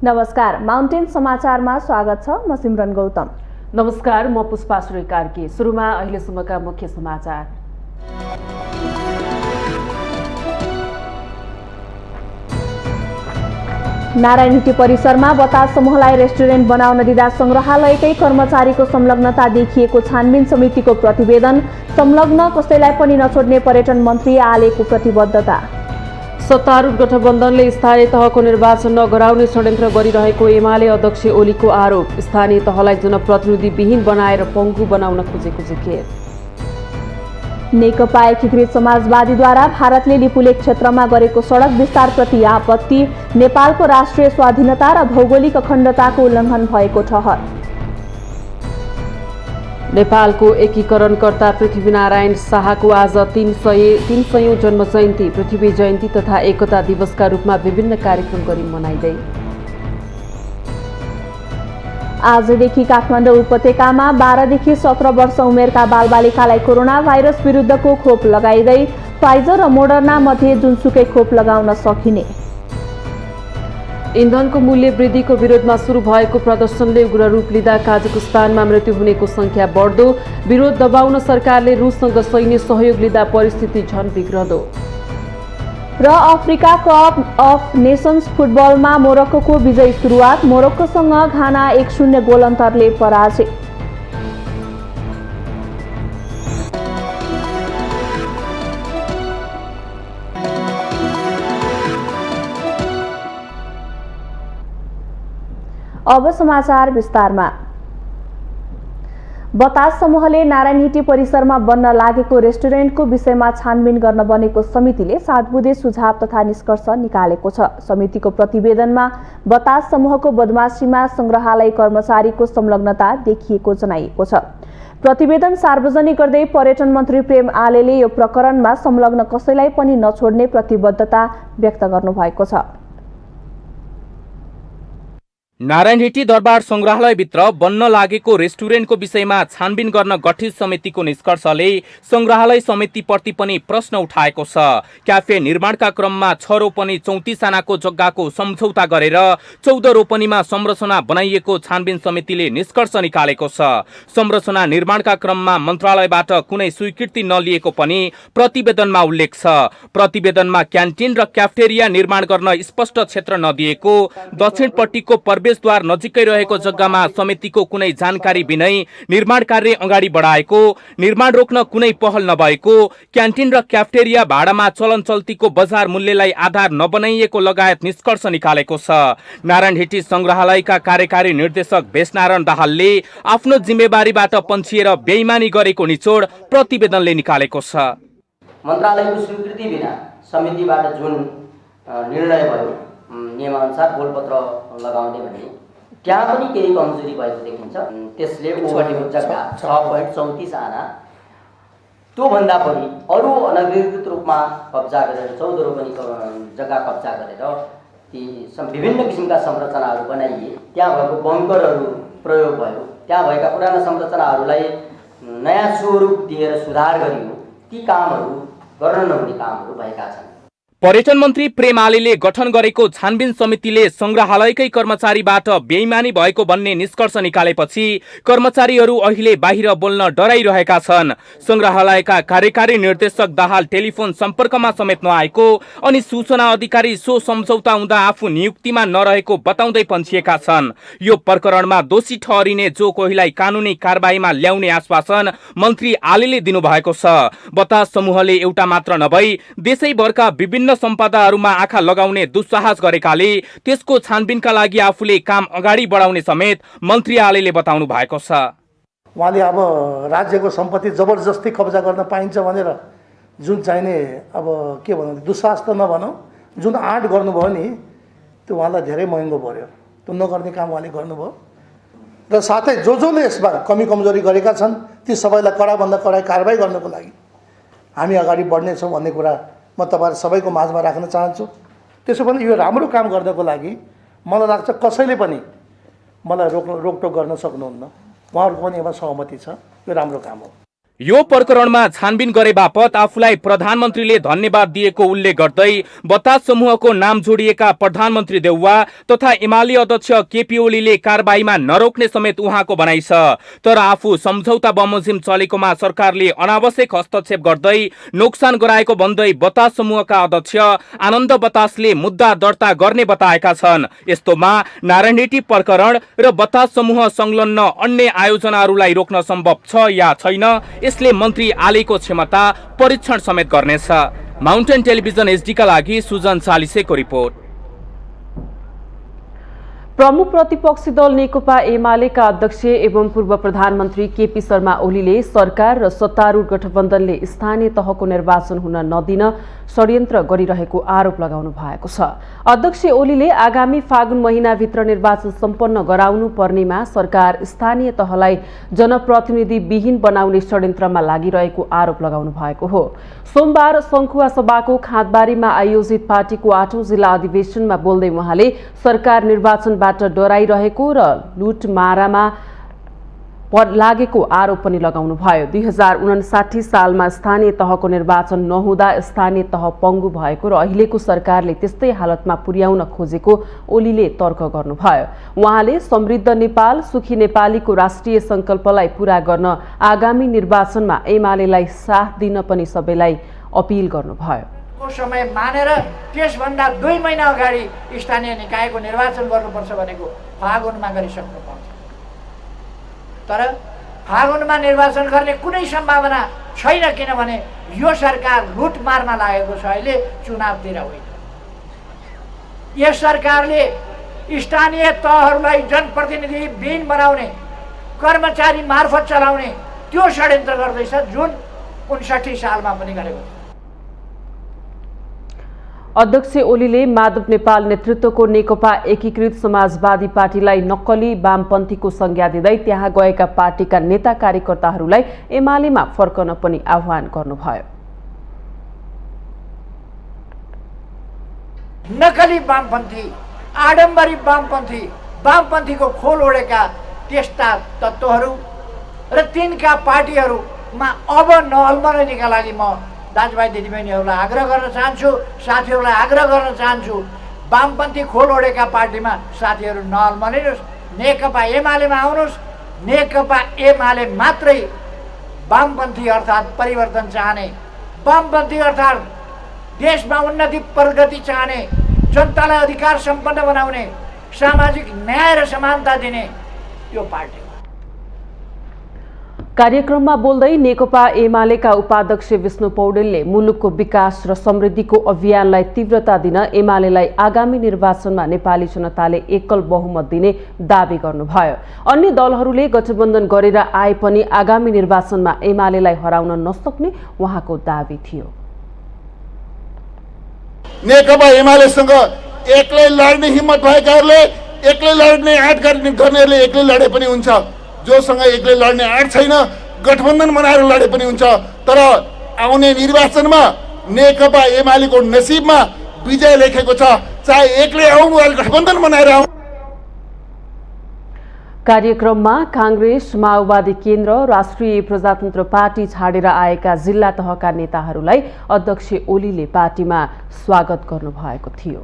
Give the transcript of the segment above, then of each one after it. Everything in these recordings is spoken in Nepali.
नमस्कार, माउन्टेन समाचारमा स्वागत छ। म सिमरन गौतम। नमस्कार, म पुष्पा श्री कार्की। सुरुमा अहिलेसम्मका मुख्य समाचार। नारायणहिटी परिसरमा बतास समूहलाई रेस्टुरेन्ट बनाउन दिँदा संग्रहालयकै कर्मचारीको संलग्नता देखिएको छानबिन समितिको प्रतिवेदन। संलग्न कसैलाई पनि नछोड्ने पर्यटन मन्त्री आलेको प्रतिबद्धता। सत्तारूढ गठबन्धनले स्थानीय तहको निर्वाचन नगराउने षड्यन्त्र गरिरहेको एमाले अध्यक्ष ओलीको आरोप। स्थानीय तहलाई जनप्रतिनिधिविहीन बनाएर पङ्गु बनाउन खोजेको जिकिर। नेकपा एकीकृत समाजवादीद्वारा भारतले लिपुलेक क्षेत्रमा गरेको सडक विस्तारप्रति आपत्ति। नेपालको राष्ट्रिय स्वाधीनता र भौगोलिक अखण्डताको उल्लङ्घन भएको ठहर। नेपालको एकीकरणकर्ता पृथ्वीनारायण शाहको आज 300औं जन्म जयन्ती। पृथ्वी जयन्ती तथा एकता दिवसका रूपमा विभिन्न कार्यक्रम गरी मनाइँदै। आजदेखि काठमाडौँ उपत्यकामा 12 देखि 17 वर्ष उमेरका बालबालिकालाई कोरोना भाइरस विरुद्धको खोप लगाइँदै। फाइजर र मोडर्ना मध्ये जुनसुकै खोप लगाउन सकिने। इन्धनको मूल्य वृद्धिको विरोधमा सुरु भएको प्रदर्शनले उग्र रूप लिँदा काजाखस्तानमा मृत्यु हुनेको संख्या बढ्दो। विरोध दबाउन सरकारले रुससँग सैन्य सहयोग लिँदा परिस्थिति झन बिग्रदो। र अफ्रिका कप अफ नेसन्स फुटबलमा मोरक्कोको विजयी सुरुवात। मोरक्कोसँग घाना 1-0 गोल अन्तरले पराजय। अब समाचार विस्तारमा। बतास समूहले नारायणहिटी परिसरमा बन्न लागेको रेस्टुरेन्टको विषयमा छानबिन गर्न बनेको समितिले 7 बुँदे सुझाव तथा निष्कर्ष निकालेको छ। समितिको प्रतिवेदनमा बतास समूहको बदमाशीमा संग्रहालय कर्मचारीको संलग्नता देखिएको जनाइएको छ। प्रतिवेदन सार्वजनिक गर्दै पर्यटन मन्त्री प्रेम आलेले यो प्रकरणमा संलग्न कसैलाई पनि नछोड्ने प्रतिबद्धता व्यक्त गर्नुभएको छ। नारायणहिटी दरबार संग्रहालयभित्र बन्न लागेको रेस्टुरेन्टको विषयमा छानबिन गर्न गठित समितिको निष्कर्षले संग्रहालय समितिप्रति पनि प्रश्न उठाएको छ। क्याफे निर्माणका क्रममा 6 रोपनी 34 आनाको जग्गाको सम्झौता गरेर 14 रोपनीमा संरचना बनाइएको छानबिन समितिले निष्कर्ष निकालेको छ। संरचना निर्माणका क्रममा मन्त्रालयबाट कुनै स्वीकृति नलिएको पनि प्रतिवेदनमा उल्लेख छ। प्रतिवेदनमा क्यान्टिन र क्याफेटेरिया निर्माण गर्न स्पष्ट क्षेत्र नदिएको, दक्षिणपट्टिको प्रवेशद्वार नजिकै रहेको जग्गामा समितिको कुनै जानकारी बिनै निर्माण कार्य अगाडि बढाएको, निर्माण रोक्न कुनै पहल नभएको, क्यान्टिन र क्याफेटेरिया भाडामा चलन चल्तीको बजार मूल्यलाई आधार नबनाइएको लगायत निष्कर्ष निकालेको छ। नारायणहिटी संग्रहालयका कार्यकारी निर्देशक भेषनारायण दाहालले आफ्नो जिम्मेवारीबाट पन्छिएर बेइमानी गरेको निचोड प्रतिवेदनले निकालेको छ। मन्त्रालयको स्वीकृति बिना समितिबाट जुन निर्णय भयो नियमअनुसार गोलपत्र लगाउने भने त्यहाँ पनि केही कमजोरी भएको देखिन्छ। त्यसले ओगटेको जग्गा 6.34 आना त्योभन्दा पनि अरू अनधिकृत रूपमा कब्जा गरेर 14 रोपनी जग्गा कब्जा गरेर ती विभिन्न किसिमका संरचनाहरू बनाइए। त्यहाँ भएको बङ्करहरू प्रयोग भयो। त्यहाँ भएका पुराना संरचनाहरूलाई नयाँ स्वरूप दिएर सुधार गरियो। ती कामहरू गर्न नहुने कामहरू भएका छन्। पर्यटन मन्त्री प्रेम आलेले गठन गरेको छानबिन समितिले संग्रहालयकै कर्मचारीबाट बेइमानी भएको भन्ने निष्कर्ष निकालेपछि कर्मचारीहरू अहिले बाहिर बोल्न डराइरहेका छन्। संग्रहालयका कार्यकारी निर्देशक दाहाल टेलिफोन सम्पर्कमा समेत नआएको अनि सूचना अधिकारी सो सम्झौता हुँदा आफू नियुक्तिमा नरहेको बताउँदै पन्छिएका छन्। यो प्रकरणमा दोषी ठहरिने जो कोहीलाई कानुनी कारबाहीमा ल्याउने आश्वासन मन्त्री आलेले दिनुभएको छ। बतास समूहले एउटा मात्र नभई देशैभरका विभिन्न सम्पदाहरूमा आँखा लगाउने दुस्साहस गरेकाले त्यसको छानबिनका लागि आफूले काम अगाडि बढाउने समेत मन्त्री आलेले बताउनु भएको छ। उहाँले अब राज्यको सम्पत्ति जबरजस्ती कब्जा गर्न पाइन्छ भनेर जुन चाहिने अब के भनौँ दुस्साहस त नभनौँ, जुन आँट गर्नुभयो नि त्यो उहाँलाई धेरै महँगो पर्यो। त्यो नगर्ने काम उहाँले गर्नुभयो र साथै जसले यसमा कमी कमजोरी गरेका छन् ती सबैलाई कडाभन्दा कडा कारबाही गर्नको लागि हामी अगाडि बढ्नेछौँ भन्ने कुरा म तपाईहरु सबैको माझमा राख्न चाहन्छु। त्यसो भने यो राम्रो काम गर्नको लागि मलाई लाग्छ कसैले पनि मलाई रोकटोक गर्न सक्नुहुन्न। उहाँहरुको पनि यसमा सहमति छ। यो राम्रो काम हो। यो प्रकरणमा छानबिन गरे बापत आफूलाई प्रधानमन्त्रीले धन्यवाद दिएको उल्लेख गर्दै बतास समूहको नाम जोडिएका प्रधानमन्त्री देउवा तथा एमाले अध्यक्ष केपी ओलीले कारबाहीमा नरोक्ने समेत उहाँको भनाइ छ। तर आफू सम्झौता बमोजिम चलेकोमा सरकारले अनावश्यक हस्तक्षेप गर्दै नोक्सान गराएको भन्दै बतास समूहका अध्यक्ष आनन्द बतासले मुद्दा दर्ता गर्ने बताएका छन्। यस्तोमा नारायणहिटी प्रकरण र बतास समूह संलग्न अन्य आयोजनाहरूलाई रोक्न सम्भव छ या छैन, यसले मन्त्री आलेको क्षमता परीक्षण समेत गर्नेछ। माउन्टेन टेलिभिजन एचडीका लागि सुजन चालिसेको रिपोर्ट। प्रमुख प्रतिपक्षी दल नेकपा एमालेका अध्यक्ष एवं पूर्व प्रधानमन्त्री केपी शर्मा ओलीले सरकार र सत्तारूढ गठबन्धनले स्थानीय तहको निर्वाचन हुन नदिन षड्यन्त्र गरिरहेको आरोप लगाउनु भएको छ। अध्यक्ष ओलीले आगामी फागुन महिनाभित्र निर्वाचन सम्पन्न गराउनु पर्नेमा सरकार स्थानीय तहलाई जनप्रतिनिधि विहीन बनाउने षड्यन्त्रमा लागिरहेको आरोप लगाउनु भएको हो। सोमबार सङ्खुवा सभाको खाँदबारीमा आयोजित पार्टीको 8औं जिल्ला अधिवेशनमा बोल्दै उहाँले सरकार निर्वाचनबाट डराइरहेको र लुटमारामा लागेको आरोप पनि लगाउनु भयो। 2059 सालमा स्थानीय तहको निर्वाचन नहुँदा स्थानीय तह पङ्गु भएको र अहिलेको सरकारले त्यस्तै हालतमा पुर्याउन खोजेको ओलीले तर्क गर्नुभयो। उहाँले समृद्ध नेपाल सुखी नेपालीको राष्ट्रिय संकल्पलाई पूरा गर्न आगामी निर्वाचनमा एमालेलाई साथ दिन पनि सबैलाई अपील गर्नुभयो। समय मानेर त्यसभन्दा 2 महिना अगाडि स्थानीय निकायको निर्वाचन गर्नुपर्छ भनेको फागुनमा गरिसक्नुपर्छ। तर फागुनमा निर्वाचन गर्ने कुनै सम्भावना छैन, किनभने यो सरकार लुटमारमा लागेको छ, अहिले चुनावतिर होइन। यस सरकारले स्थानीय तहहरूलाई जनप्रतिनिधि विहीन बनाउने, कर्मचारी मार्फत चलाउने त्यो षड्यन्त्र गर्दैछ, जुन 59 सालमा पनि गरेको थियो। अध्यक्ष ओलीले माधव नेपाल नेतृत्वको नेकपा एकीकृत समाजवादी पार्टीलाई नक्कली वामपन्थीको संज्ञा दिँदै त्यहाँ गएका पार्टीका नेता कार्यकर्ताहरूलाई एमालेमा फर्कन पनि आह्वान गर्नुभयो। नक्कली वामपन्थी, आडम्बरी वामपन्थी, वामपन्थीको खोल ओढेका त्यस्ता तत्त्वहरू र तिनका पार्टीहरूमा अब नअल्मनका लागि म दाजुभाइ दिदीबहिनीहरूलाई आग्रह गर्न चाहन्छु, साथीहरूलाई आग्रह गर्न चाहन्छु, वामपन्थी खोल ओढेका पार्टीमा साथीहरू नअल्मनिनुहोस्, नेकपा एमालेमा आउनुहोस्। नेकपा एमाले मात्रै वामपन्थी अर्थात् परिवर्तन चाहने, वामपन्थी अर्थात् देशमा उन्नति प्रगति चाहने, जनतालाई अधिकार सम्पन्न बनाउने, सामाजिक न्याय र समानता दिने यो पार्टी। कार्यक्रममा बोल्दै नेकपा एमालेका उपाध्यक्ष विष्णु पौडेलले मुलुकको विकास र समृद्धिको अभियानलाई तीव्रता दिन एमालेलाई आगामी निर्वाचनमा नेपाली जनताले एकल बहुमत दिने दावी गर्नुभयो। अन्य दलहरूले गठबन्धन गरेर आए पनि आगामी निर्वाचनमा एमालेलाई हराउन नसक्ने उहाँको दावी थियो। नेकपा एमालेसँग एक्लै लड्ने हिम्मत भएकाहरूले, एक्लै लड्ने आँट गर्नेहरूले एक्लै लडे पनि हुन्छ। जोसँग एक्लै लड्ने आँट छैन, गठबन्धन बनाएर लडे पनि हुन्छ। तर आउने निर्वाचनमा नेकपा एमालेको नसिबमा विजय लेखेको छ, चाहे एक्लै आउँ वा गठबन्धन बनाएर आउँ। कार्यक्रममा कांग्रेस, माओवादी केन्द्र, राष्ट्रिय प्रजातन्त्र पार्टी छाडेर आएका जिल्ला तहका नेताहरूलाई अध्यक्ष ओलीले पार्टीमा स्वागत गर्नुभएको थियो।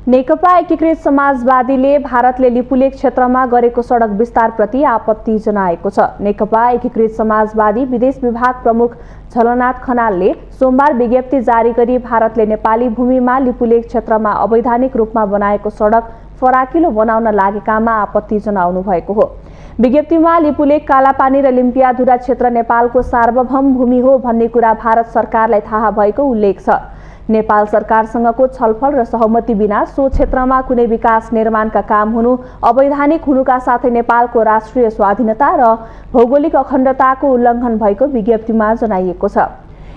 नेकपा एकीकृत समाजवादीले भारतले लिपुलेक क्षेत्रमा गरेको सडक विस्तारप्रति आपत्ति जनाएको छ। नेकपा एकीकृत समाजवादी विदेश विभाग प्रमुख झलनाथ खनालले सोमबार विज्ञप्ति जारी गरी भारतले नेपाली भूमिमा लिपुलेक क्षेत्रमा अवैधानिक रूपमा बनाएको सडक फराकिलो बनाउन लागेकामा आपत्ति जनाउनु भएको हो। विज्ञप्तिमा लिपुलेक, कालापानी र लिम्पियाधुरा क्षेत्र नेपालको सार्वभौम भूमि हो भन्ने कुरा भारत सरकारलाई थाहा भएको उल्लेख छ। नेपाल सरकारसँगको छलफल र सहमति बिना सो क्षेत्रमा कुनै विकास निर्माणका काम हुनु अवैधानिक हुनुका साथै नेपालको राष्ट्रिय स्वाधीनता र भौगोलिक अखण्डताको उल्लङ्घन भएको विज्ञप्तिमा जनाइएको छ।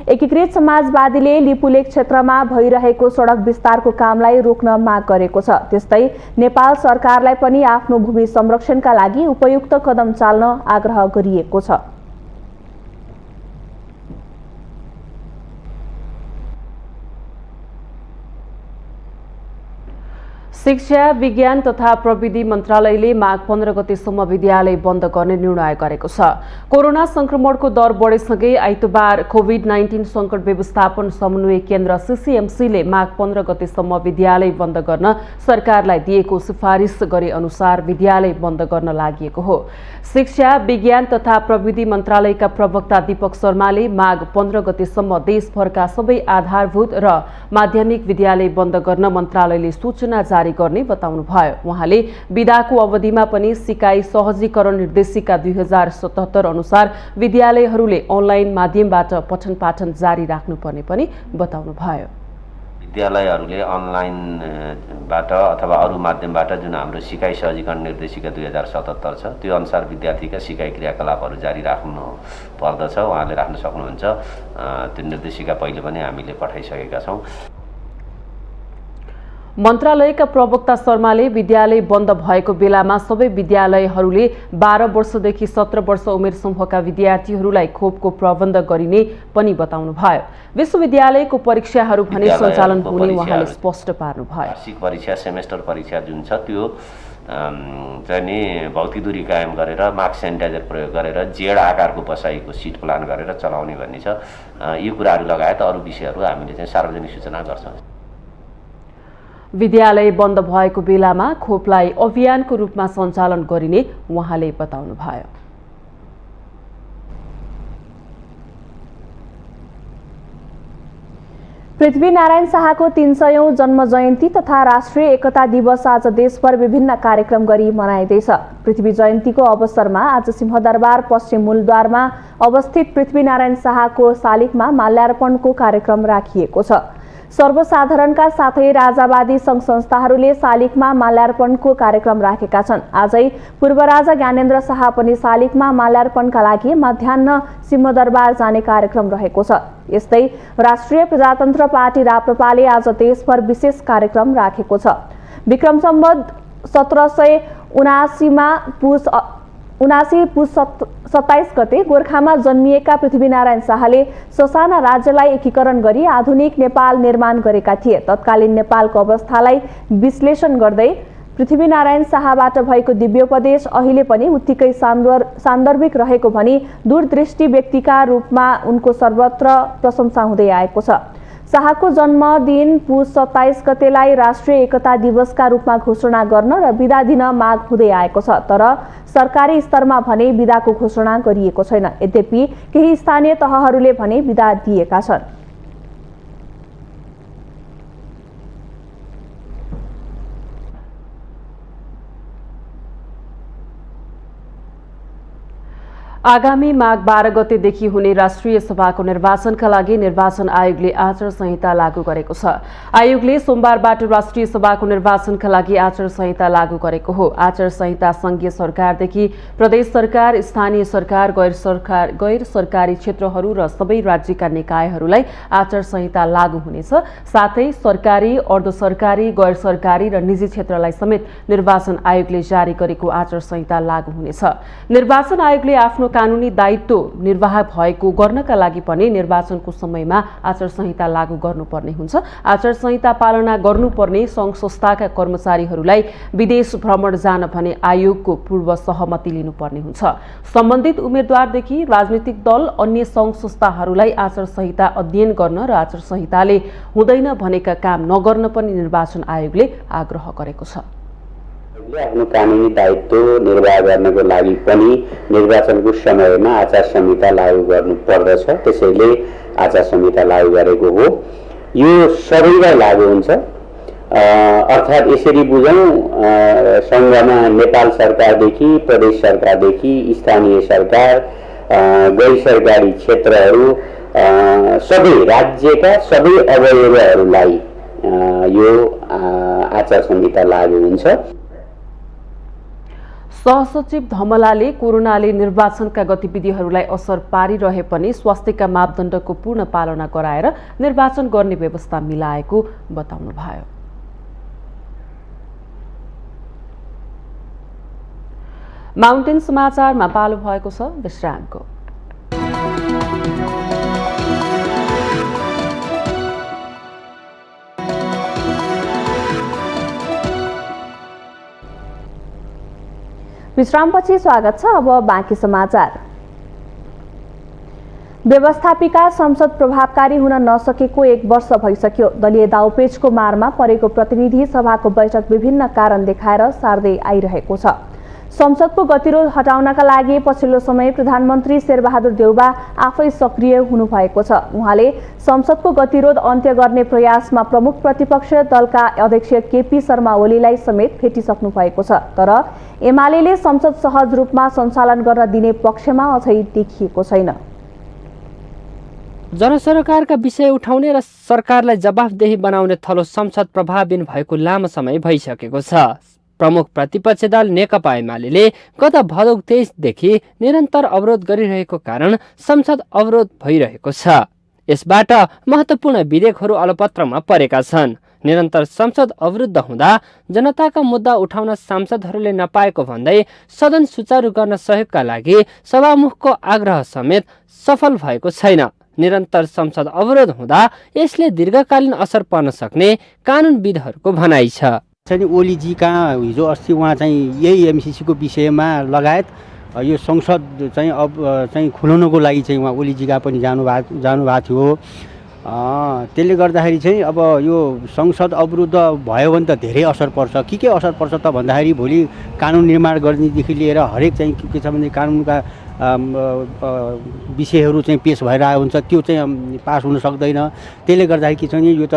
एकीकृत समाजवादीले लिपुलेक क्षेत्रमा भइरहेको सडक विस्तारको कामलाई रोक्न माग गरेको छ। त्यस्तै नेपाल सरकारलाई पनि आफ्नो भूमि संरक्षणका लागि उपयुक्त कदम चाल्न आग्रह गरिएको छ। शिक्षा विज्ञान तथा प्रविधि मन्त्रालयले माघ 15 गतेसम्म विद्यालय बन्द गर्ने निर्णय गरेको छ। कोरोना संक्रमणको दर बढेसँगै आइतबार कोभिड-19 संकट व्यवस्थापन समन्वय केन्द्र सीसीएमसीले माघ 15 गतेसम्म विद्यालय बन्द गर्न सरकारलाई दिएको सिफारिस गरे अनुसार विद्यालय बन्द गर्न लागि हो। शिक्षा विज्ञान तथा प्रविधि मन्त्रालयका प्रवक्ता दीपक शर्माले माघ 15 गतेसम्म देशभरका सबै आधारभूत र माध्यमिक विद्यालय बन्द गर्न मन्त्रालयले सूचना जारी गर्ने बताउनुभयो। उहाँले बिदाको अवधिमा पनि सिकाइ सहजीकरण निर्देशिका 2077 अनुसार विद्यालयहरूले अनलाइन माध्यमबाट पठन पाठन जारी राख्नुपर्ने पनि बताउनुभयो। विद्यालयहरूले अनलाइनबाट अथवा अरू माध्यमबाट जुन हाम्रो सिकाइ सहजीकरण निर्देशिका 2077 छ त्यो अनुसार विद्यार्थीका सिकाइ क्रियाकलापहरू जारी राख्नु पर्दछ। उहाँले राख्न सक्नुहुन्छ। त्यो निर्देशिका पहिले पनि हामीले पठाइसकेका छौँ। मन्त्रालयका प्रवक्ता शर्माले विद्यालय बन्द भएको बेलामा सबै विद्यालयहरूले 12 वर्षदेखि 17 वर्ष उमेर समूहका विद्यार्थीहरूलाई खोपको प्रबन्ध गरिने पनि बताउनुभयो। विश्वविद्यालयको परीक्षाहरू भने सञ्चालन हुने उहाँले स्पष्ट पार्नुभयो। वार्षिक परीक्षा सेमेस्टर परीक्षा जुन छ त्यो चाहिँ नि भौतिक दूरी कायम गरेर मास्क सेनिटाइजर प्रयोग गरेर जेड आकारको बसाइको सिट प्लान गरेर चलाउने भन्ने छ। यी कुराहरू लगायत अरू विषयहरू हामीले चाहिँ सार्वजनिक सूचना गर्छौँ। विद्यालय बन्द भएको बेलामा खोपलाई अभियानको रूपमा सञ्चालन गरिने उहाँले बताउनुभयो। पृथ्वीनारायण शाहको 300औं जन्म जयन्ती तथा राष्ट्रिय एकता दिवस आज देशभर विभिन्न कार्यक्रम गरी मनाइँदैछ। पृथ्वी जयन्तीको अवसरमा आज सिंहदरबार पश्चिम मूलद्वारमा अवस्थित पृथ्वीनारायण शाहको शालिगमा माल्यार्पणको कार्यक्रम राखिएको छ। सर्वसाधारणका साथै राजावादी संघ संस्थाहरूले शालिगमा माल्यार्पणको कार्यक्रम राखेका छन्। आजै पूर्व राजा ज्ञानेन्द्र शाह पनि शालिगमा माल्यार्पणका लागि मध्याह्न सिंहदरबार जाने कार्यक्रम रहेको छ। यस्तै राष्ट्रिय प्रजातन्त्र पार्टी राप्रपाले आज देशभर विशेष कार्यक्रम राखेको छ। विक्रम सम्वत 1779 पुस 27 गते गोर्खामा जन्मिएका पृथ्वीनारायण शाहले ससाना राज्यलाई एकीकरण गरी आधुनिक नेपाल निर्माण गरेका थिए। तत्कालीन नेपालको अवस्थालाई विश्लेषण गर्दै पृथ्वीनारायण शाहबाट भएको दिव्योपदेश अहिले पनि उत्तिकै सान्दर्भिक रहेको भनी दूरदृष्टि व्यक्तिका रूपमा उनको सर्वत्र प्रशंसा हुँदै आएको छ। शाहको जन्मदिन पुस 27 गतेलाई राष्ट्रिय एकता दिवसका रूपमा घोषणा गर्न र बिदा दिन माग हुँदै आएको छ। तर सरकारी स्तरमा भने बिदाको घोषणा गरिएको छैन। यद्यपि केही स्थानीय तहहरूले भने बिदा दिएका छन्। आगामी माघ 12 गतेदेखि हुने राष्ट्रिय सभाको निर्वाचनका लागि निर्वाचन आयोगले आचार संहिता लागू गरेको छ। आयोगले सोमबारबाट राष्ट्रिय सभाको निर्वाचनका लागि आचार संहिता लागू गरेको हो। आचार संहिता संघीय सरकारदेखि प्रदेश सरकार, स्थानीय सरकार, गैर सरकारी क्षेत्रहरू र सबै राज्यका निकायहरूलाई आचार संहिता लागू हुनेछ। साथै सरकारी, अर्ध सरकारी, गैर सरकारी र निजी क्षेत्रलाई समेत निर्वाचन आयोगले जारी गरेको आचार संहिता लागू हुनेछ। निर्वाचन आयोगले आफ्नो कानूनी दायित्व निर्वाह भएको गर्नका लागि पनि निर्वाचनको समयमा आचार संहिता लागू गर्नुपर्ने हुन्छ। आचार संहिता पालना गर्नुपर्ने संघ संस्थाका कर्मचारीहरूलाई विदेश भ्रमण जान भने आयोगको पूर्व सहमति लिनुपर्ने हुन्छ। सम्बन्धित उम्मेद्वारदेखि राजनीतिक दल, अन्य संघ संस्थाहरूलाई आचार संहिता अध्ययन गर्न र आचार संहिताले हुँदैन भनेका काम नगर्न पनि निर्वाचन आयोगले आग्रह गरेको छ। आफ्नो कानुनी दायित्व निर्वाह गर्नको लागि पनि निर्वाचनको समयमा आचार संहिता लागू गर्नु पर्दछ। त्यसैले आचार संहिता लागू गरेको हो। यो सबैलाई लागू हुन्छ। अर्थात् यसरी बुझौँ, सङ्घमा नेपाल सरकारदेखि प्रदेश सरकारदेखि स्थानीय सरकार, गैर सरकारी क्षेत्रहरू, सबै राज्यका सबै अवयवहरूलाई यो आचार संहिता लागू हुन्छ। सहसचिव धमलाले कोरोनाले निर्वाचनका गतिविधिहरूलाई असर पारिरहे पनि स्वास्थ्यका मापदण्डको पूर्ण पालना गराएर निर्वाचन गर्ने व्यवस्था मिलाएको बताउनुभयो। माउन्टेन समाचारमा पालो भएको छ विश्रामको। विश्रामपछि स्वागत छ। अब बाँकी समाचार। व्यवस्थापिका संसद प्रभावकारी हुन नसकेको 1 वर्ष भइसक्यो। दलीय दाउपेचको मारमा परेको प्रतिनिधि सभाको बैठक विभिन्न कारण देखाएर सार्दै आइरहेको छ। संसदको गतिरोध हटाउनका लागि पछिल्लो समय प्रधानमन्त्री शेरबहादुर देउबा आफै सक्रिय हुनुभएको छ। उहाँले संसदको गतिरोध अन्त्य गर्ने प्रयासमा प्रमुख प्रतिपक्ष दलका अध्यक्ष केपी शर्मा ओलीलाई समेत भेटिसक्नु भएको छ। तर एमाले संसद सहज रूपमा सञ्चालन गर्न दिने पक्षमा अझै देखिएको छैन। जनसरकारका विषय उठाउने र सरकारलाई जवाफदेही बनाउने थलो संसद प्रभावहीन भएको लामो समय भइसकेको छ। प्रमुख प्रतिपक्ष दल नेकपा एमाले गत भदौ 23 देखि निरन्तर अवरोध गरिरहेको कारण संसद अवरोध भइरहेको छ। यसबाट महत्त्वपूर्ण विधेयकहरू अलपत्रमा परेका छन्। निरन्तर संसद अवरुद्ध हुँदा जनताका मुद्दा उठाउन सांसदहरूले नपाएको भन्दै सदन सुचारू गर्न सहयोगका लागि सभामुखको आग्रह समेत सफल भएको छैन। निरन्तर संसद अवरोध हुँदा यसले दीर्घकालीन असर पर्न सक्ने कानुनविदहरूको भनाइ छ। ओलीजी कहाँ हिजो अस्ति उहाँ चाहिँ यही एमसिसीको विषयमा लगायत यो संसद चाहिँ अब चाहिँ खुलाउनको लागि चाहिँ उहाँ ओलीजीका पनि जानुभएको थियो। त्यसले गर्दाखेरि चाहिँ अब यो संसद अवरुद्ध भयो भने त धेरै असर पर्छ। के असर पर्छ त भन्दाखेरि भोलि कानुन निर्माण गर्नेदेखि लिएर हरेक चाहिँ के छ भने कानुनका विषयहरू चाहिँ पेश भइरहेको हुन्छ, त्यो चाहिँ पास हुन सक्दैन। त्यसले गर्दाखेरि के छ भने यो त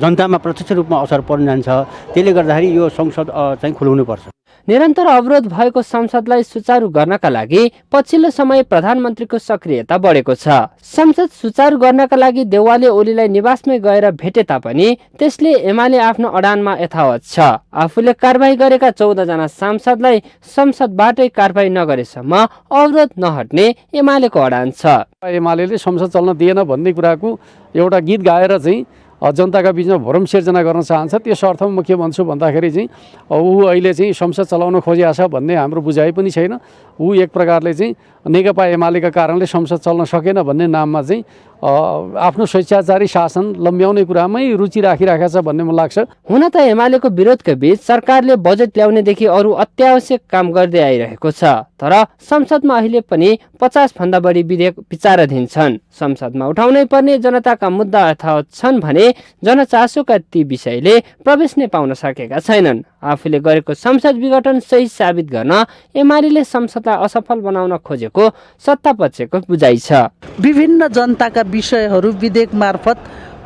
जनतामा प्रत्यक्ष रूपमा असर पर्न जान्छ। त्यसले गर्दाखेरि यो संसद चाहिँ खुलाउनुपर्छ। निरन्तर अवरोध भएको संसदलाई सुचारू गर्नका लागि पछिल्लो समय प्रधानमन्त्रीको सक्रियता बढेको छ। संसद सुचारू गर्नका लागि देउवाले ओलीलाई निवासमै गएर भेटे तापनि त्यसले एमाले आफ्नो अडानमा यथावत छ। आफूले कारबाही गरेका 14 जना सांसदलाई संसदबाटै कारबाही नगरेसम्म अवरोध नहट्ने एमालेको अडान छ। एमाले संसद चल्न दिएन भन्ने कुराको एउटा गीत गाएर चाहिँ जनताका बिचमा भ्रम सिर्जना गर्न चाहन्छ। त्यस अर्थमा म के भन्छु भन्दाखेरि चाहिँ ऊ अहिले चाहिँ संसद चलाउन खोजिया छ भन्ने हाम्रो बुझाइ पनि छैन। ऊ एक प्रकारले चाहिँ नेकपा एमालेका कारणले संसद चल्न सकेन भन्ने नाममा चाहिँ आफ्नो स्वेच्छाचारी शासन लम्ब्याउने कुरामै रुचि राखिरहेको छ भन्ने मलाई लाग्छ। हुन त एमालेको विरोधका बीच सरकारले बजेट ल्याउनेदेखि अरू अत्यावश्यक काम गर्दै आइरहेको छ। तर संसदमा अहिले पनि 50 भन्दा बढी विधेयक विचाराधीन छन्। संसदमा उठाउनै पर्ने जनताका मुद्दा यथावत छन् भने जनचासोका ती विषयले प्रवेश नै पाउन सकेका छैनन्। आफूले गरेको संसद विघटन सही साबित गर्न एमाले संसदलाई असफल बनाउन खोजेको सत्तापक्षको बुझाइ छ। विभिन्न जनताका विषयहरू विधेयक मार्फत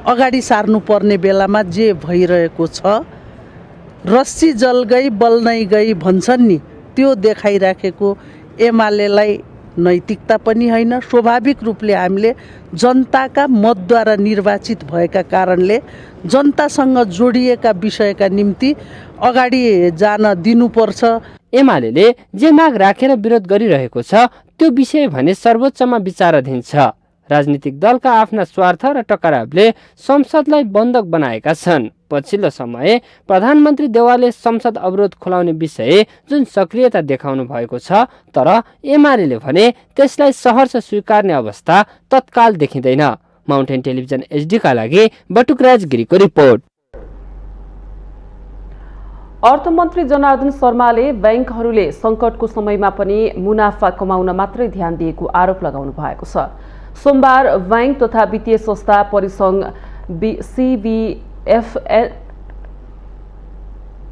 अगाडि सार्नुपर्ने बेलामा जे भइरहेको छ, रस्सी जल गई बल नै गई भन्छन् नि, त्यो देखाइराखेको एमालेलाई नैतिकता पनि होइन। स्वाभाविक रूपले हामीले जनताका मतद्वारा निर्वाचित भएका कारणले जनतासँग जोडिएका विषयका निम्ति अगाडि जान दिनुपर्छ। एमाले जे माग राखेर विरोध गरिरहेको छ त्यो विषय भने सर्वोच्चमा विचाराधीन छ। राजनीतिक दलका आफ्ना स्वार्थ र टकरावले संसदलाई बन्धक बनाएका छन्। पछिल्लो समय प्रधानमन्त्री देउवाले संसद अवरोध खुलाउने विषय जुन सक्रियता देखाउनु भएको छ, तर एमाले भने त्यसलाई सहर्ष स्वीकार्ने अवस्था तत्काल देखिँदैन। माउन्टेन टेलिभिजन एचडी का लागि बटुकराज गिरीको रिपोर्ट। अर्थमन्त्री जनार्दन शर्माले बैंकहरूले संकटको समयमा पनि मुनाफा कमाउन मात्रै ध्यान दिएको आरोप लगाउनु भएको छ। सोमबार बैंक तथा वित्तीय संस्था परिसंघ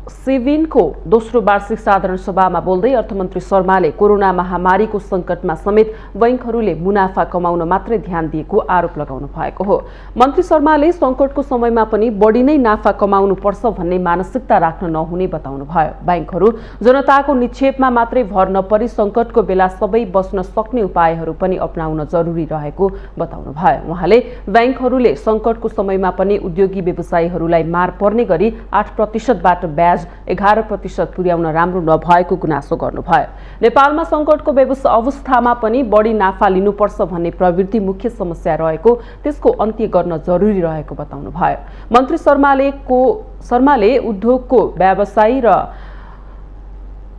सिभिनको दोस्रो वार्षिक साधारण सभामा बोल्दै अर्थमन्त्री शर्माले कोरोना महामारीको संकटमा समेत बैंकहरूले मुनाफा कमाउन मात्रै ध्यान दिएको आरोप लगाउनु भएको हो। मन्त्री शर्माले संकटको समयमा पनि बढी नै नाफा कमाउनु पर्छ भन्ने मानसिकता राख्न नहुने बताउनु भयो। बैंकहरू जनताको निक्षेपमा मात्रै भर नपरी संकटको बेला सबै बस्न सक्ने उपायहरू पनि अपनाउन जरुरी रहेको बताउनु भयो। उहाँले बैंकहरूले संकटको समयमा पनि उद्योगी व्यवसायीहरूलाई मार पर्ने गरी 8% बाट 11% पुर्याउन राम्रो नभएको गुनासो गर्नुभयो। नेपालमा संकटको अवस्थामा पनि बढी नाफा लिनुपर्छ भन्ने प्रवृत्ति मुख्य समस्या रहेको, त्यसको अन्त्य गर्न जरुरी रहेको बताउनु भयो। मन्त्री शर्माले उद्योगको व्यवसायी र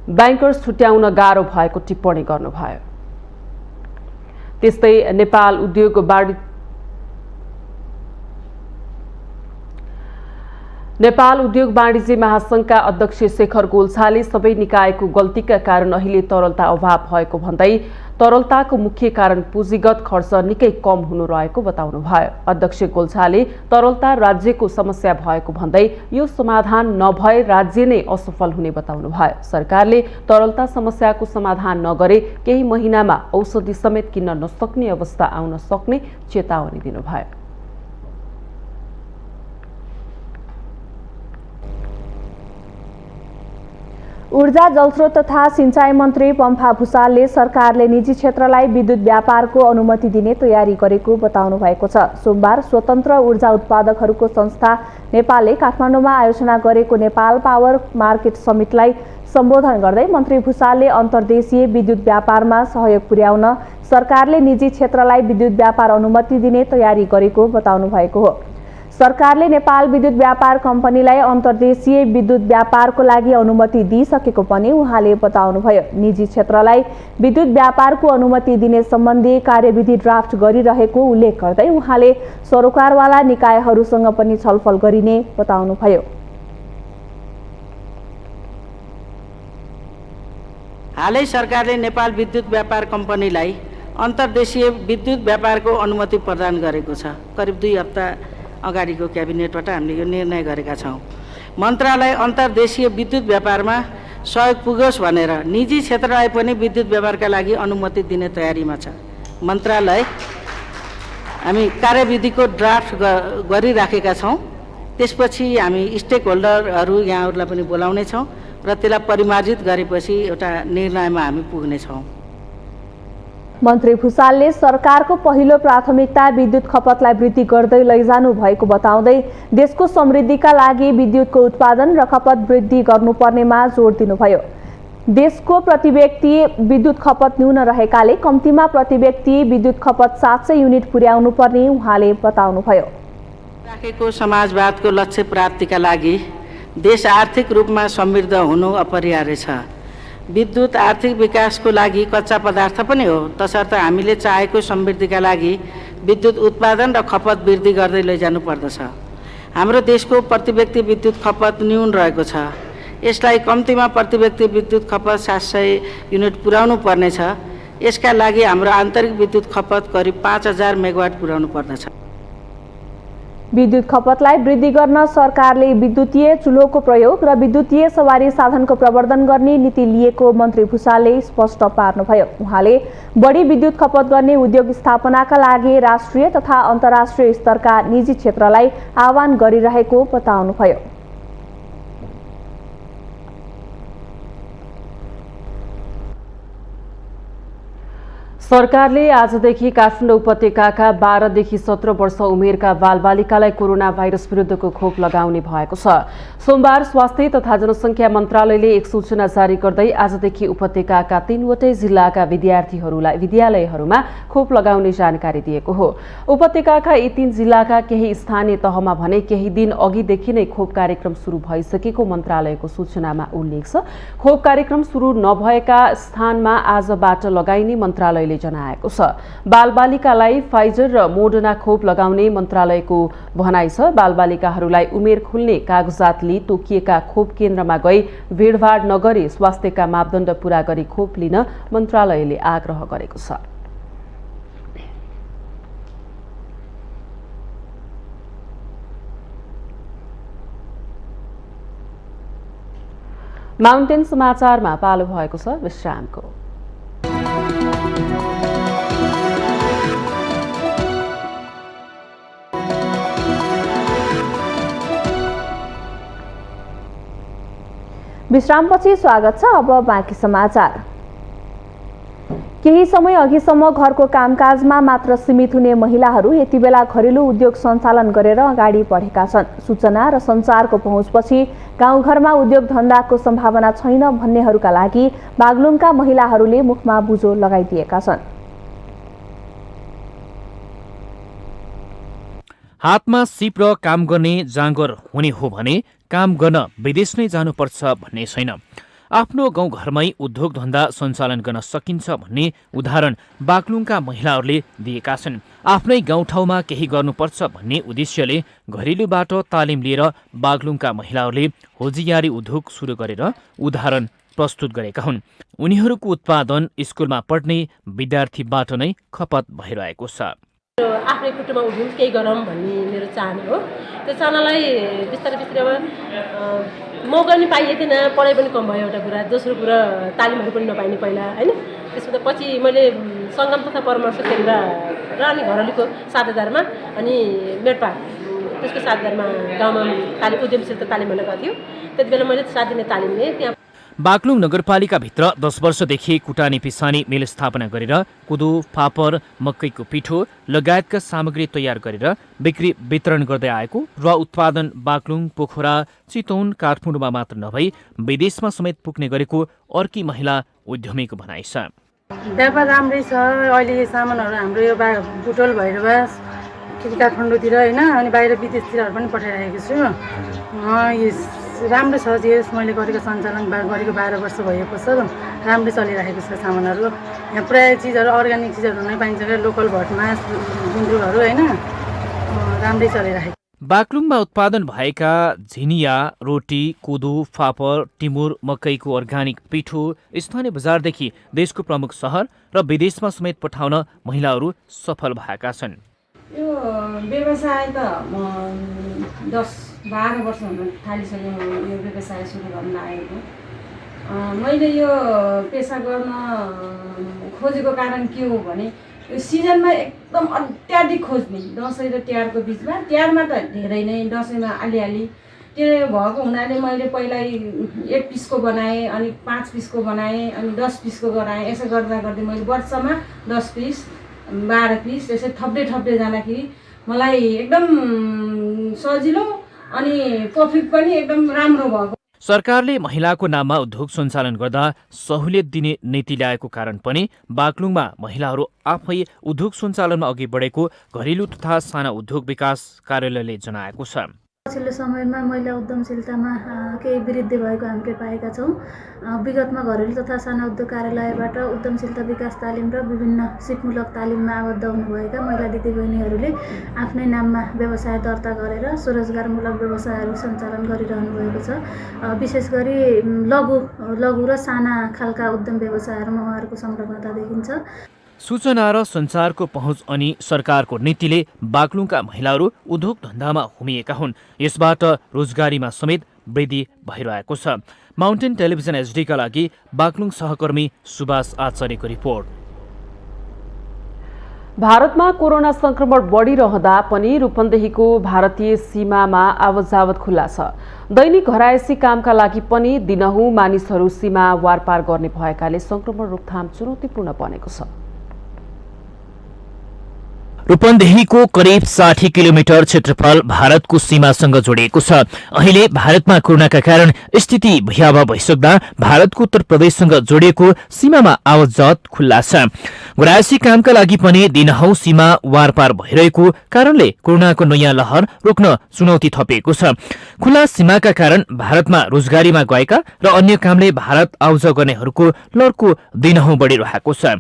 बैंकर्स छुट्याउन गाह्रो भएको टिप्पणी गर्नुभयो। त्यस्तै नेपाल उद्योग नेपाल उद्योग वाणिज्य महासंघका अध्यक्ष शेखर गोल्छाले सबै निकायको गल्तीका कारण अहिले तरलता अभाव भएको भन्दै तरलताको मुख्य कारण पुँजीगत खर्च निकै कम हुनु रहेको बताउनुभयो। अध्यक्ष गोल्छाले तरलता राज्यको समस्या भएको भन्दै यो समाधान नभए राज्य नै असफल हुने बताउनुभयो। सरकारले तरलता समस्याको समाधान नगरे केही महिनामा औषधि समेत किन्न नसक्ने अवस्था आउन सक्ने चेतावनी दिनुभयो। ऊर्जा जलस्रोत तथा सिंचाई मन्त्री पम्फा भुसालले सरकारले निजी क्षेत्रलाई विद्युत व्यापारको अनुमति दिने तयारी गरेको बताउनु भएको छ। सोमबार स्वतन्त्र ऊर्जा उत्पादकहरूको संस्था नेपालले काठमाडौँमा आयोजना गरेको नेपाल पावर मार्केट समिटलाई सम्बोधन गर्दै मन्त्री भुसालले अन्तर्देशीय विद्युत व्यापारमा सहयोग पुर्याउन सरकारले निजी क्षेत्रलाई विद्युत व्यापार अनुमति दिने तयारी गरेको बताउनु भएको हो। सरकारले नेपाल विद्युत व्यापार कम्पनीलाई अन्तर्देशीय विद्युत व्यापारको लागि अनुमति दिइसकेको पनि उहाँले बताउनुभयो। निजी क्षेत्रलाई विद्युत व्यापारको अनुमति दिने सम्बन्धी कार्यविधि ड्राफ्ट गरिरहेको उल्लेख गर्दै उहाँले सरोकारवाला निकायहरूसँग पनि छलफल गरिने बताउनुभयो। हालै सरकारले नेपाल विद्युत व्यापार कम्पनीलाई अन्तर्देशीय विद्युत व्यापारको अनुमति प्रदान गरेको छ। करिब 2 हप्ता अगाडिको क्याबिनेटबाट हामीले यो निर्णय गरेका छौँ। मन्त्रालय अन्तर्देशीय विद्युत व्यापारमा सहयोग पुगोस् भनेर निजी क्षेत्रलाई पनि विद्युत व्यापारका लागि अनुमति दिने तयारीमा छ। मन्त्रालय हामी कार्यविधिको ड्राफ्ट गरिराखेका छौँ। त्यसपछि हामी स्टेक होल्डरहरू यहाँहरूलाई पनि बोलाउने छौँ र त्यसलाई परिमार्जित गरेपछि एउटा निर्णयमा हामी पुग्नेछौँ। मन्त्री भुसालले सरकारको पहिलो प्राथमिकता विद्युत खपतलाई वृद्धि गर्दै लैजानु भएको बताउँदै देशको समृद्धिका लागि विद्युतको उत्पादन र खपत वृद्धि गर्नुपर्नेमा जोड दिनुभयो। देशको प्रति व्यक्ति विद्युत खपत न्यून रहेकाले कम्तीमा प्रति व्यक्ति विद्युत खपत 700 युनिट पुर्याउनु पर्ने उहाँले बताउनुभयो। राखेको समाजवादको लक्ष्य प्राप्तिका लागि देश आर्थिक रूपमा समृद्ध हुनु अपरिहार्य छ। विद्युत आर्थिक विकासको लागि कच्चा पदार्थ पनि हो, तसर्थ हामीले चाहेको समृद्धिका लागि विद्युत उत्पादन र खपत वृद्धि गर्दै लैजानु पर्दछ। हाम्रो देशको प्रति व्यक्ति विद्युत खपत न्यून रहेको छ। यसलाई कम्तीमा प्रति व्यक्ति विद्युत खपत 700 युनिट पुर्याउनु पर्नेछ। यसका लागि हाम्रो आन्तरिक विद्युत खपत करिब 5000 मेगावाट पुर्याउनु पर्दछ। विद्युत खपतलाई वृद्धि गर्न सरकारले विद्युतीय चुल्होको प्रयोग र विद्युतीय सवारी साधनको प्रवर्धन गर्ने नीति लिएको मन्त्री भुसालले स्पष्ट पार्नुभयो। उहाँले बढी विद्युत खपत गर्ने उद्योग स्थापनाका लागि राष्ट्रिय तथा अन्तर्राष्ट्रिय स्तरका निजी क्षेत्रलाई आह्वान गरिरहेको बताउनुभयो। सरकारले आजदेखि काठमाडौँ उपत्यकाका 12 देखि 17 वर्ष उमेरका बालबालिकालाई कोरोना भाइरस विरुद्धको खोप लगाउने भएको छ। सोमबार स्वास्थ्य तथा जनसङ्ख्या मन्त्रालयले एक सूचना जारी गर्दै आजदेखि उपत्यकाका 3वटै जिल्लाका विद्यार्थीहरूलाई विद्यालयहरूमा खोप लगाउने जानकारी दिएको हो। उपत्यकाका यी 3 जिल्लाका केही स्थानीय तहमा भने केही दिन अघिदेखि नै खोप कार्यक्रम सुरु भइसकेको मन्त्रालयको सूचनामा उल्लेख छ। खोप कार्यक्रम सुरु नभएका स्थानमा आजबाट लगाइने मन्त्रालयले जनाएको छ। बालबालिकालाई फाइजर र मोडर्ना खोप लगाउने मन्त्रालयको भनाइ छ। बालबालिकाहरूलाई उमेर खुल्ने कागजात लिई तोकिएका खोप केन्द्रमा गई भिडभाड नगरी स्वास्थ्यका मापदण्ड पूरा गरी खोप लिन मन्त्रालयले आग्रह गरेको छ। माउन्टेन समाचारमा पालो भएको छ विश्रामको। विश्रामपछि स्वागत छ। अब बाँकी समाचार। केही समय अघिसम्म घरको कामकाजमा मात्र सीमित हुने महिलाहरू यति बेला घरेलु उद्योग सञ्चालन गरेर अगाडि बढेका छन्। सूचना र सञ्चारको पहुँचपछि गाउँघरमा उद्योग धन्दाको सम्भावना छैन भन्नेहरूका लागि बागलुङका महिलाहरूले मुखमा बुझो लगाइदिएका छन्। हातमा सिप र काम गर्ने जाँगर हुने हो भने काम गर्न विदेश नै जानुपर्छ भन्ने छैन। आफ्नो गाउँघरमै उद्योग धन्दा सञ्चालन गर्न सकिन्छ भन्ने उदाहरण बागलुङका महिलाहरूले दिएका छन्। आफ्नै गाउँठाउँमा केही गर्नुपर्छ भन्ने उद्देश्यले घरेलुबाट तालिम लिएर बागलुङका महिलाहरूले होजियारी उद्योग सुरु गरेर उदाहरण प्रस्तुत गरेका हुन्। उनीहरूको उत्पादन स्कुलमा पढ्ने विद्यार्थीबाट नै खपत भइरहेको छ। आफ्नै खुट्टुमा उभिउँ केही गरौँ भन्ने मेरो चाहना हो। त्यो चाहनालाई बिस्तारै बिस्तारै मौका पनि पाइएन, पढाइ पनि कम भयो एउटा कुरा, दोस्रो कुरा तालिमहरू पनि नपाइने पहिला होइन। त्यसमा पछि मैले सङ्गम तथा परामर्श केन्द्र र अनि घरौलीको 7,000मा अनि मेडपा त्यसको 7,000मा गाउँमा तालिम उद्यमशीलता तालिमहरू लगाएको थियो। त्यति बेला मैले 7 दिने तालिम लिएँ। त्यहाँ बागलुङ नगरपालिकाभित्र 10 वर्षदेखि कुटानी पिसानी मिल स्थापना गरेर कोदो, फापर, मकैको पिठो लगायतका सामग्री तयार गरेर बिक्री वितरण गर्दै आएको र उत्पादन बागलुङ, पोखरा, चितवन, काठमाडौँमा मात्र नभई विदेशमा समेत पुग्ने गरेको अर्की महिला उद्यमीको भनाइ छ। व्यापार राम्रै छ। अहिले यो सामानहरू हाम्रो यो बुटोल भैरवा काठमाडौँतिर होइन अनि बाहिर विदेशतिरहरू पनि पठाइरहेको छु। राम्रो छ। यस मैले गरेको सञ्चालन गरेको 12 वर्ष भएको छ। राम्रै चलिरहेको छ सामानहरू। यहाँ प्रायः चिजहरू अर्ग्यानिक चिजहरू नै पाइन्छ क्या, लोकल भटमास गुन्द्रुकहरू होइन, राम्रै चलिरहेको। बागलुङमा उत्पादन भएका झिनिया, रोटी, कोदो, फापर, टिमुर, मकैको अर्ग्यानिक पिठो स्थानीय बजारदेखि देशको प्रमुख सहर र विदेशमा समेत पठाउन महिलाहरू सफल भएका छन्। यो व्यवसाय त म 10-12 वर्ष हुन थालिसक्यो। यो व्यवसाय सुरु गर्न आएको मैले यो पेसा गर्न खोजेको कारण के हो भने यो सिजनमा एकदम अत्याधिक खोज्ने, दसैँ र तिहारको बिचमा। तिहारमा त धेरै नै, दसैँमा अलिअलि। त्यो भएको हुनाले मैले पहिला 1 पिसको बनाएँ, अनि 5 पिसको बनाएँ, अनि 10 पिसको गराएँ। यसो गर्दा गर्दै मैले वर्षमा 10 पिस 12 पिस यसै थप्दै जाँदाखेरि मलाई एकदम सजिलो अनि प्रफिट पनि एकदम राम्रो भयो। सरकारले महिलाको नाममा उद्योग सञ्चालन गर्दा सहुलियत दिने नीति ल्याएको कारण पनि बागलुङमा महिलाहरू आफै उद्योग सञ्चालनमा अघि बढेको घरेलु तथा साना उद्योग विकास कार्यालयले जनाएको छ। पछिल्लो समयमा महिला उद्यमशीलतामा केही वृद्धि भएको हामीले पाएका छौँ। विगतमा घरेलु तथा साना उद्योग कार्यालयबाट उद्यमशीलता विकास तालिम र विभिन्न सिपमूलक तालिममा आबद्ध हुनुभएका महिला दिदीबहिनीहरूले आफ्नै नाममा व्यवसाय दर्ता गरेर स्वरोजगारमूलक व्यवसायहरू सञ्चालन गरिरहनु भएको छ। विशेष गरी लघु र साना खालका उद्यम व्यवसायहरूमा उहाँहरूको संलग्नता देखिन्छ। सूचना र सञ्चारको पहुँच अनि सरकारको नीतिले बागलुङका महिलाहरू उद्योग धन्दामा हुमिएका हुन्। यसबाट रोजगारीमा समेत वृद्धि भइरहेको छ। माउन्टेन टेलिभिजन एचडीका लागि बागलुङ सहकर्मी सुभाष आचार्यको रिपोर्ट। भारतमा कोरोना संक्रमण बढिरहँदा पनि रूपन्देहीको भारतीय सीमामा आवतजावत खुल्ला छ। दैनिक घरायसी कामका लागि पनि दिनहुँ मानिसहरू सीमा वारपार गर्ने भएकाले संक्रमण रोकथाम चुनौतीपूर्ण बनेको छ। रूपन्देहीको करिब 60 किलोमिटर क्षेत्रफल भारतको सीमासँग जोडिएको छ। अहिले भारतमा कोरोनाका कारण स्थिति भयावह भइसक्दा भारतको उत्तर प्रदेशसँग जोडिएको सीमामा आवतजावत खुल्ला छ। घरायसी कामका लागि पनि दिनहुँ सीमा वारपार भइरहेको कारणले कोरोनाको नयाँ लहर रोक्न चुनौती थपिएको छ। खुल्ला सीमाका कारण भारतमा रोजगारीमा गएका र अन्य कामले भारत आउजा गर्नेहरूको लहरको दिनहुँ बढिरहेको छ।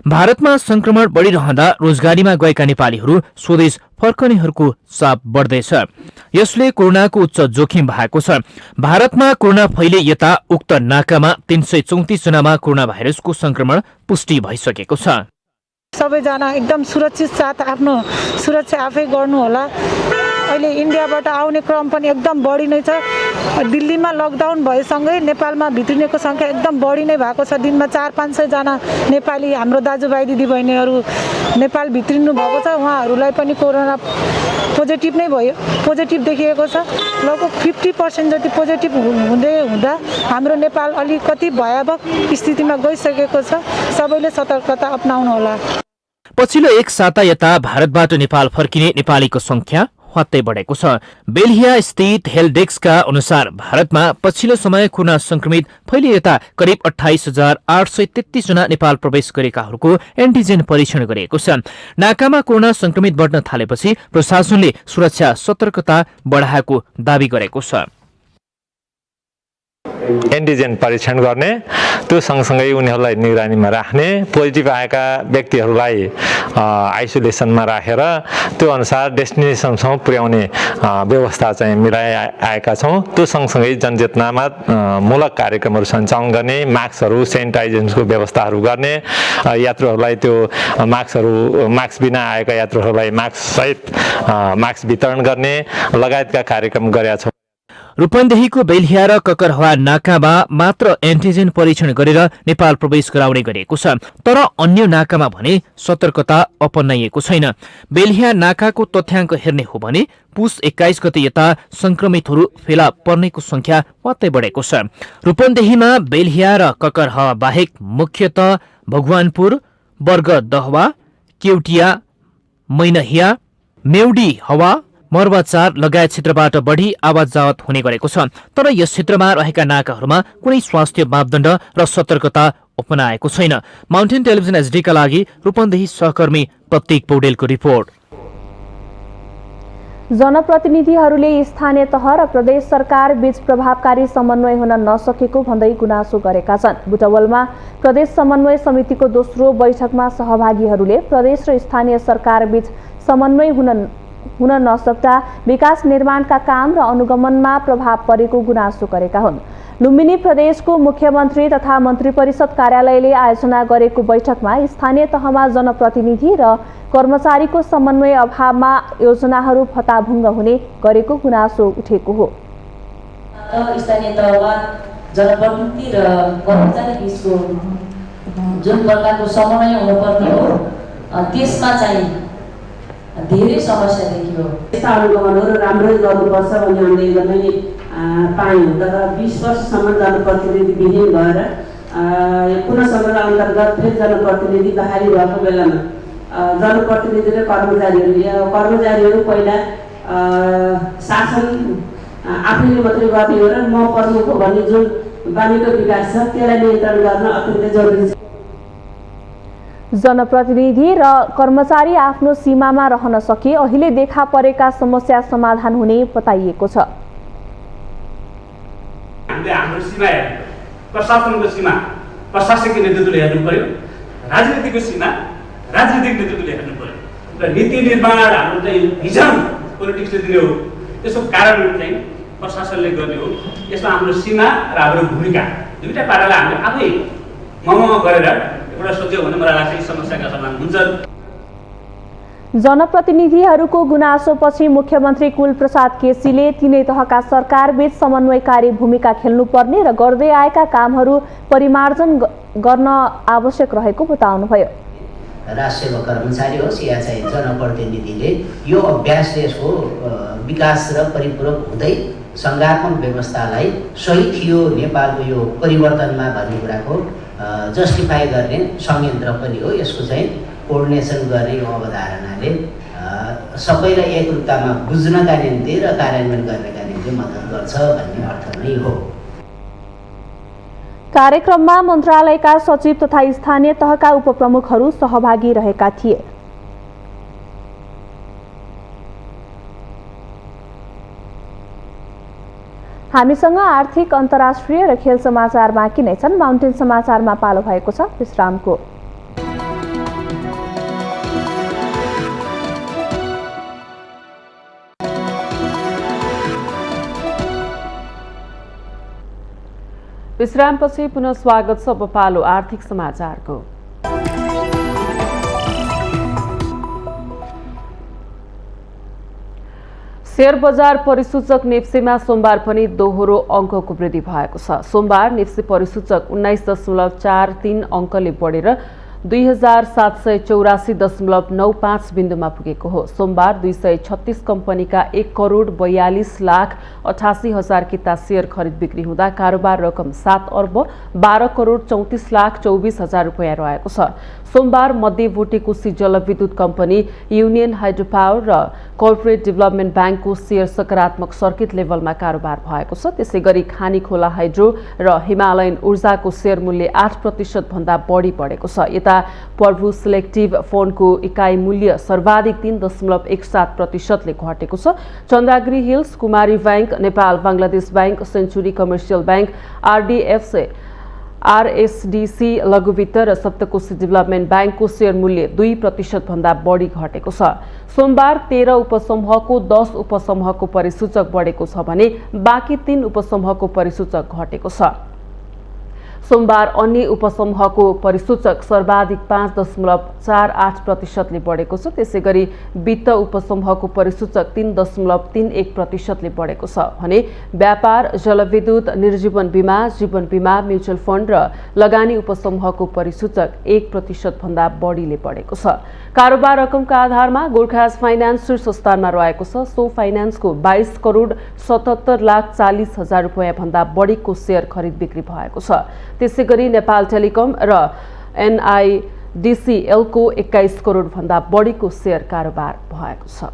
भारतमा संक्रमण बढिरहँदा रोजगारीमा गएका नेपालीहरू स्वदेश फर्कनेहरूको चाप बढ्दैछ। यसले कोरोनाको उच्च जोखिम भएको छ। भारतमा कोरोना फैले यता उक्त नाकामा 334 जनामा कोरोना भाइरसको संक्रमण पुष्टि भइसकेको छ। सबैजना एकदम सुरक्षित साथ आफ्नो सुरक्षा आफै गर्नुहोला। अहिले इन्डियाबाट आउने क्रम पनि एकदम बढी नै छ। दिल्लीमा लकडाउन भएसँगै नेपालमा भित्रिनेको सङ्ख्या एकदम बढी नै भएको छ। दिनमा 400-500 जना नेपाली हाम्रो दाजुभाइ दिदीबहिनीहरू नेपाल भित्रिनु भएको छ। उहाँहरूलाई पनि कोरोना पोजिटिभ नै भयो, पोजिटिभ देखिएको छ। लगभग 50% जति पोजिटिभ हुँदा हाम्रो नेपाल अलिकति भयावह स्थितिमा गइसकेको छ। सबैले सतर्कता अपनाउनु होला। पछिल्लो एक साता यता भारतबाट नेपाल फर्किने नेपालीको संख्या हत्तै बढेको छ। बेल्हिया स्थित हेल्थ डेस्कका अनुसार भारतमा पछिल्लो समय कोरोना संक्रमित फैलिए यता करिब 28,833 जना नेपाल प्रवेश गरेकाहरूको एन्टिजेन परीक्षण गरिएको छ। नाकामा कोरोना संक्रमित बढ्न थालेपछि प्रशासनले सुरक्षा सतर्कता बढाएको दावी गरेको छ। एन्टिजेन परीक्षण गर्ने, त्यो सँगसँगै उनीहरूलाई निगरानीमा राख्ने, पोजिटिभ आएका व्यक्तिहरूलाई आइसोलेसनमा राखेर त्यो अनुसार डेस्टिनेसनसम्म पुर्याउने व्यवस्था चाहिँ मिलाइआएका छौँ। त्यो सँगसँगै जनचेतनामा मूलक कार्यक्रमहरू सञ्चालन गर्ने, मास्कहरू सेनिटाइजेसनको व्यवस्थाहरू गर्ने, यात्रुहरूलाई त्यो मास्क बिना आएका यात्रुहरूलाई मास्कसहित मास्क वितरण गर्ने लगायतका कार्यक्रम गरेका छौँ। रूपन्देहीको बेल्हिया र ककरहवा नाकामा मात्र एन्टिजेन परीक्षण गरेर नेपाल प्रवेश गराउने गरिएको छ, तर अन्य नाकामा भने सतर्कता अपनाइएको छैन। बेल्हिया नाकाको तथ्याङ्क हेर्ने हो भने पुस 21 गते यता संक्रमितहरू फेला पर्नेको संख्या मात्रै बढेको छ। रूपन्देहीमा बेल्हिया र ककरहवा बाहेक मुख्यतः भगवानपुर, बर्गदहवा, केउटिया, मैनहिया, मेउडी हवा, मर्वाचार लगायत क्षेत्रबाट बढी आवाज जावत हुने गरेको छ। तर यस क्षेत्रमा रहेका नाकाहरूमा कुनै स्वास्थ्य मापदण्ड र सतर्कता अपनाएको छैन। माउन्टेन टेलिभिजन एचडीका लागि रूपन्देही सहकर्मी प्रतीक पौडेलको रिपोर्ट। जनप्रतिनिधिहरूले स्थानीय तह र प्रदेश सरकार बीच प्रभावकारी समन्वय हुन नसकेको भन्दै गुनासो गरेका छन्। बुटवलमा प्रदेश समन्वय समितिको दोस्रो बैठकमा सहभागीहरूले प्रदेश र स्थानीय सरकार बीच समन्वय हुन नसक्दा विकास निर्माणका काम र अनुगमनमा प्रभाव परेको गुनासो गरेका हुन्। लुम्बिनी प्रदेशको मुख्यमन्त्री तथा मन्त्री परिषद कार्यालयले आयोजना गरेको बैठकमा स्थानीय तहमा जनप्रतिनिधि र कर्मचारीको समन्वय अभावमा योजनाहरू फताभुङ्ग हुने गरेको गुनासो उठेको हो। स्थानीय तहमा जनप्रतिनिधि र कर्मचारी बीचको जुन प्रकारको समन्वय हुनुपर्ने हो त्यसमा चाहिँ धेरै समस्या देखियो। यस्ता अनुगमनहरू राम्रै गर्नुपर्छ भन्ने हामीले एकदमै पायौँ। तर 20 वर्षसम्म जनप्रतिनिधि विहीन भएर पुनः संग्रह अन्तर्गत फेरि जनप्रतिनिधि बहाली भएको बेलामा जनप्रतिनिधि र कर्मचारीहरू पहिला शासन आफैले मात्रै गर्ने हो र म प्रमुख हो भन्ने जुन बानीको विकास छ त्यसलाई नियन्त्रण गर्न अत्यन्तै जरुरी छ। जनप्रतिनिधि र कर्मचारी आफ्नो सीमामा रहन सके अहिले देखा परेका समस्या समाधान हुने बताइएको छ। हामीले हाम्रो सीमा प्रशासनको सीमा प्रशासकीय नेतृत्वले हेर्नु पर्यो, राजनीतिको सीमा राजनीतिक नेतृत्वले हेर्नु पर्यो र नीति निर्माण हाम्रो चाहिँ भिजन पोलिटिक्सले दिने हो। त्यसको कारण चाहिँ प्रशासनले गर्ने हो। यसमा हाम्रो सीमा र हाम्रो भूमिका दुईटा पारालाई हामीले आफै मममा गरेर एउटा सोच्यो भने मलाई लाग्छ समस्याका समाधान हुन्छन्। जनप्रतिनिधिहरूको गुनासोपछि मुख्यमन्त्री कुलप्रसाद केसीले तीनै तहका सरकारबीच समन्वयकारी भूमिका खेल्नुपर्ने र गर्दै आएका कामहरू परिमार्जन गर्न आवश्यक रहेको बताउनुभयो। राष्ट्रिय कर्मचारी होस् या चाहिँ जनप्रतिनिधिले यो अभ्यासले यसको विकास र परिपूरक हुँदै सङ्घात्मक व्यवस्थालाई सही थियो नेपालको यो परिवर्तनमा भन्ने कुराको जस्टिफाई गर्ने संयन्त्र पनि हो। यसको चाहिँ कोर्डिनेसन गर्ने यो अवधारणाले सबैलाई एकरूपतामा बुझ्नका निम्ति र कार्यान्वयन गर्नका निम्ति मद्दत गर्छ भन्ने अर्थ नै हो। कार्यक्रममा मन्त्रालयका सचिव तथा स्थानीय तहका उपप्रमुखहरू सहभागी रहेका थिए। हामीसँग आर्थिक अन्तर्राष्ट्रिय र खेल समाचार बाँकी नै छन्। माउन्टेन समाचारमा पालो भएको छ विश्रामको। विश्रामपछि पुनः स्वागत छ। अब पालो आर्थिक समाचारको। शेयर बजार परिसूचक नेप्सेमा सोमबार पनि दोहोरो अङ्कको वृद्धि भएको छ। सोमबार नेप्से परिसूचक 19.43 अङ्कले बढेर 2784.95 बिन्दुमा पुगेको हो। सोमबार 236 कम्पनीका 1,42,88,000 किता शेयर खरिद बिक्री हुँदा कारोबार रकम 7 अर्ब 12 करोड 34 लाख 24 हजार रुपियाँ रहेको छ। सोमबार मध्य भोटेकोशी जलविद्युत कम्पनी, युनियन हाइड्रो पावर र कर्पोरेट डेभलपमेन्ट ब्याङ्कको सेयर सकारात्मक सर्किट लेभलमा कारोबार भएको छ। त्यसै गरी खानीखोला हाइड्रो र हिमालयन ऊर्जाको सेयर मूल्य 8% भन्दा बढी बढेको छ। यता प्रभु सिलेक्टिभ फन्डको इकाइ मूल्य सर्वाधिक 3.17% ले घटेको छ। Chandragiri hills, Kumari bank, Nepal Bangladesh bank, century commercial bank, RDFC, RSDC लघुवित्त र सप्तकोशी डेभलपमेन्ट ब्याङ्कको सेयर मूल्य 2% भन्दा बढी घटेको छ। सोमबार 13 उपसमूहको 10 उपसमूहको परिसूचक बढेको छ भने बाँकी 3 उपसमूहको परिसूचक घटेको छ। सोमबार अन्य उपसमूहको परिसूचक सर्वाधिक 5.48% ले बढेको छ। त्यसै गरी वित्त उपसमूहको परिसूचक 3.31% ले बढेको छ भने व्यापार, जलविद्युत, निर्जीवन बीमा, जीवन बीमा, म्युचुअल फन्ड र लगानी उपसमूहको परिसूचक 1% भन्दा बढीले बढेको छ। कारोबार रकमका आधारमा गोर्खाज फाइनान्स शीर्ष स्थानमा रहेको छ। सो फाइनान्सको 22,77,40,000 रुपैयाँ भन्दा बढीको सेयर खरिद बिक्री भएको छ। त्यसै गरी नेपाल टेलिकम र एनआईडीसीएलको 21 करोड भन्दा बढीको सेयर कारोबार भएको छ।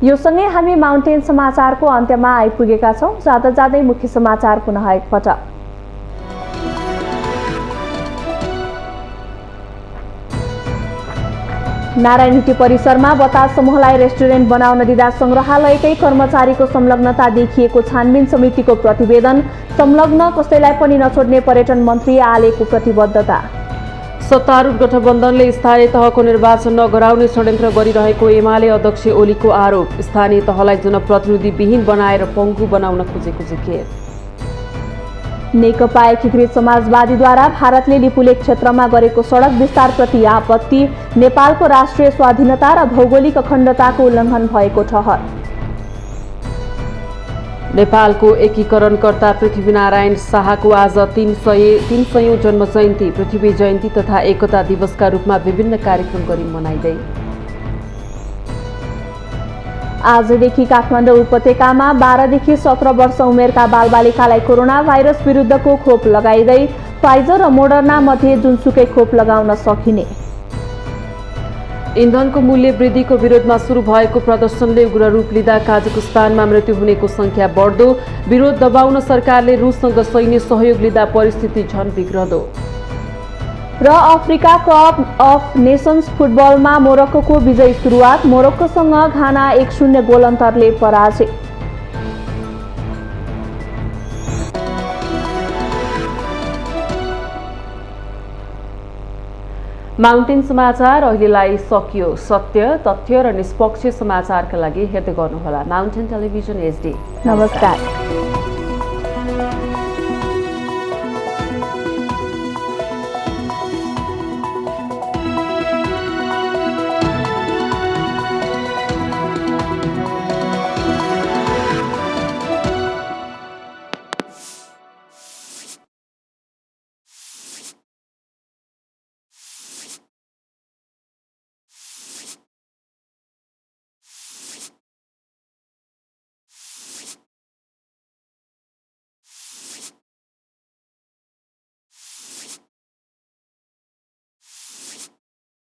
यो सँगै हामी माउन्टेन समाचारको अन्त्यमा आइपुगेका छौं। जाँदा जाँदै मुख्य समाचार पुनः एकपटक। नारायणहिटी परिसरमा बतास समूहलाई रेस्टुरेन्ट बनाउन दिँदा संग्रहालयकै कर्मचारीको संलग्नता देखिएको छानबिन समितिको प्रतिवेदन। संलग्न कसैलाई पनि नछोड्ने पर्यटन मन्त्री आलेको प्रतिबद्धता। सत्तारूढ गठबन्धनले स्थानीय तहको निर्वाचन नगराउने षड्यन्त्र गरिरहेको एमाले अध्यक्ष ओलीको आरोप। स्थानीय तहलाई जनप्रतिनिधिविहीन बनाएर पङ्गु बनाउन खोजेको जिकिर। नेकपा एकीकृत समाजवादीद्वारा भारतले लिपुलेक क्षेत्रमा गरेको सडक विस्तारप्रति आपत्ति। नेपालको राष्ट्रिय स्वाधीनता र भौगोलिक अखण्डताको उल्लङ्घन भएको ठहर। नेपालको एकीकरणकर्ता पृथ्वीनारायण शाहको आज 300औं जन्म जयन्ती। पृथ्वी जयन्ती तथा एकता दिवसका रूपमा विभिन्न कार्यक्रम गरी मनाइँदै। आजदेखि काठमाडौँ उपत्यकामा 12 देखि 17 वर्ष उमेरका बालबालिकालाई कोरोना भाइरस विरुद्धको खोप लगाइँदै। फाइजर र मोडर्ना मध्ये जुनसुकै खोप लगाउन सकिने। इन्धनको मूल्य वृद्धिको विरोधमा सुरु भएको प्रदर्शनले उग्र रूप लिँदा काजाकिस्तानमा मृत्यु हुनेको संख्या बढ्दो। विरोध दबाउन सरकारले रुससँग सैन्य सहयोग लिँदा परिस्थिति झन बिग्रदो। र अफ्रिका कप अफ नेसन्स फुटबलमा मोरक्कोको विजयी सुरुवात। मोरक्कोसँग घाना 1-0 गोल अन्तरले पराजय। माउन्टेन समाचार अहिलेलाई सकियो। सत्य, तथ्य र निष्पक्ष समाचारका लागि हेर्दै गर्नुहोला माउन्टेन टेलिभिजन HD। नमस्कार।